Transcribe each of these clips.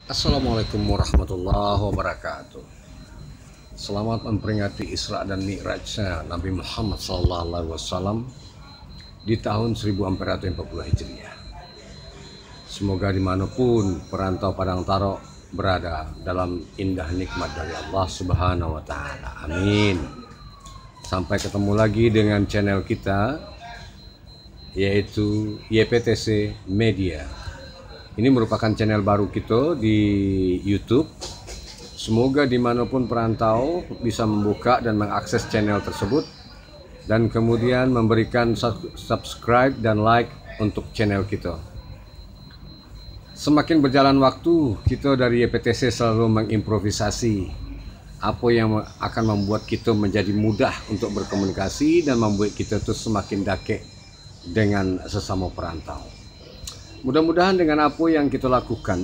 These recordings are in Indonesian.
Assalamualaikum warahmatullahi wabarakatuh. Selamat memperingati Isra dan Mi'rajnya Nabi Muhammad SAW di tahun 1440 Hijriah. Semoga dimanapun perantau Padang Taro berada dalam indah nikmat dari Allah Subhanahu wa Ta'ala. Amin. Sampai ketemu lagi dengan channel kita, yaitu YPTC Media. Ini merupakan channel baru kita di YouTube. Semoga dimanapun perantau bisa membuka dan mengakses channel tersebut, dan kemudian memberikan subscribe dan like untuk channel kita. Semakin berjalan waktu, kita dari YPTC selalu mengimprovisasi apa yang akan membuat kita menjadi mudah untuk berkomunikasi dan membuat kita tuh semakin dekat dengan sesama perantau. Mudah-mudahan dengan apa yang kita lakukan,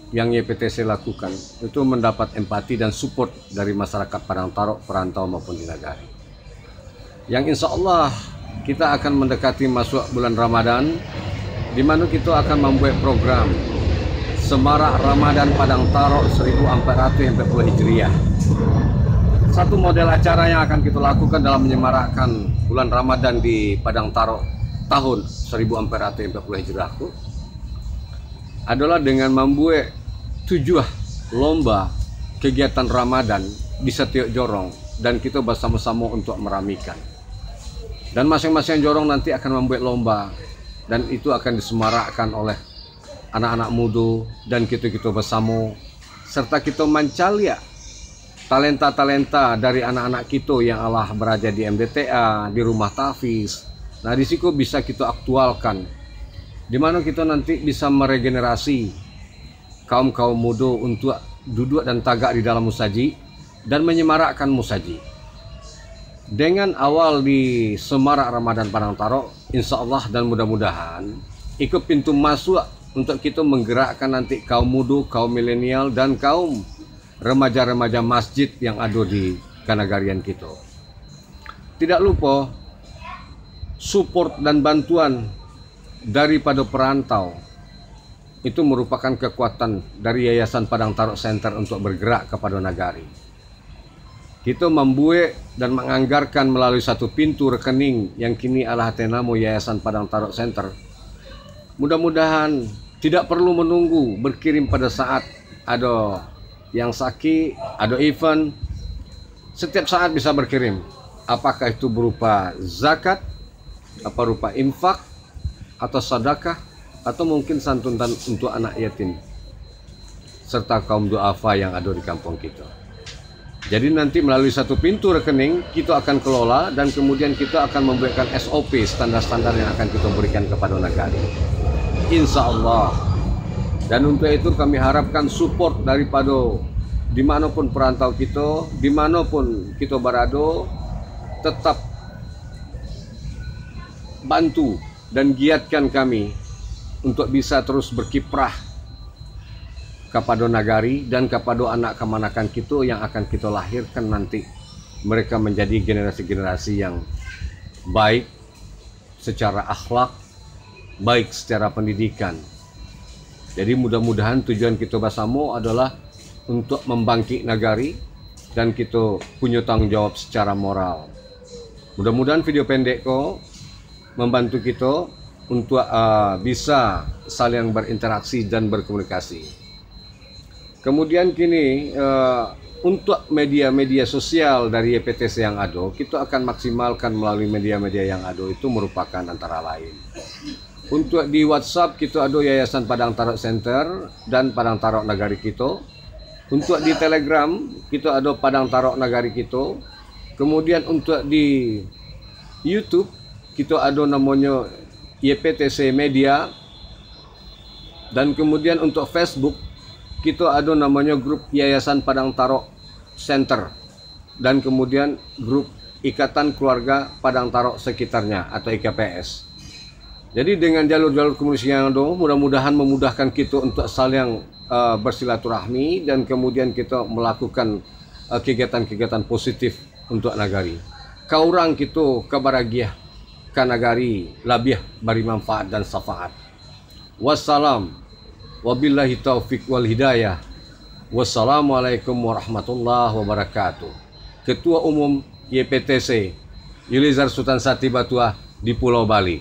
yang YPTC lakukan, itu mendapat empati dan support dari masyarakat Padang Taro, perantau maupun di Nagari. Yang insya Allah kita akan mendekati masuk bulan Ramadan, di mana kita akan membuat program Semarak Ramadan Padang Taro 1440 Hijriah. Satu model acara yang akan kita lakukan dalam menyemarakkan bulan Ramadan di Padang Taro tahun 1440 Hijriah adalah dengan membuat 7 lomba kegiatan Ramadan di setiap jorong, dan kita bersama-sama untuk meramikan. Dan masing-masing jorong nanti akan membuat lomba, dan itu akan disemarakkan oleh anak-anak muda dan kita bersama, serta kita mencalia talenta-talenta dari anak-anak kita yang Allah berada di MDTA, di rumah tahfiz. Nah, di situ bisa kita aktualkan, di mana kita nanti bisa meregenerasi kaum muda untuk duduk dan tagak di dalam musaji dan menyemarakkan musaji. Dengan awal di Semarak Ramadan Padang Taro, insya Allah dan mudah-mudahan ikut pintu masuk untuk kita menggerakkan nanti kaum muda, kaum milenial, dan kaum remaja-remaja masjid yang ada di kanagarian kita. Tidak lupa support dan bantuan daripada perantau itu merupakan kekuatan dari Yayasan Padang Taro Center untuk bergerak kepada Nagari. Kita membuat dan menganggarkan melalui satu pintu rekening yang kini adalah namo Yayasan Padang Taro Center. Mudah-mudahan tidak perlu menunggu berkirim pada saat ada yang sakit, ada event. Setiap saat bisa berkirim. Apakah itu berupa zakat, apa rupa infak, atau sedekah, atau mungkin santunan untuk anak yatim serta kaum duafa yang ada di kampung kita. Jadi nanti melalui satu pintu rekening kita akan kelola, dan kemudian kita akan membuatkan SOP, standar-standar yang akan kita berikan kepada Nagari, insya Allah. Dan untuk itu kami harapkan support daripada dimanapun perantau kita, dimanapun kita berada, tetap bantu dan giatkan kami untuk bisa terus berkiprah kepada Nagari dan kepada anak kemanakan kita yang akan kita lahirkan nanti. Mereka menjadi generasi-generasi yang baik secara akhlak, baik secara pendidikan. Jadi mudah-mudahan tujuan kita bersama adalah untuk membangkit Nagari, dan kita punya tanggung jawab secara moral. Mudah-mudahan video pendek kok membantu kita untuk bisa saling berinteraksi dan berkomunikasi. Kemudian kini untuk media-media sosial dari YPTC yang ada, kita akan maksimalkan melalui media-media yang ada itu merupakan antara lain. Untuk di WhatsApp kita ada Yayasan Padang Taro Center dan Padang Taro Nagari kita. Untuk di Telegram kita ada Padang Taro Nagari kita. Kemudian untuk di YouTube kita ada namanya YPTC Media, dan kemudian untuk Facebook kita ada namanya grup Yayasan Padang Taro Center, dan kemudian grup Ikatan Keluarga Padang Taro sekitarnya atau IKPS. Jadi dengan jalur-jalur komunikasi yang ada, mudah-mudahan memudahkan kita untuk saling bersilaturahmi, dan kemudian kita melakukan kegiatan-kegiatan positif untuk Nagari. Kaurang kita kabaragiah ka Nagari, labih bari manfaat dan syafaat. Wassalam Wabillahi taufik wal hidayah. Wassalamualaikum warahmatullahi wabarakatuh. Ketua Umum YPTC Yulizar Sultan Sati Batuah di Pulau Bali.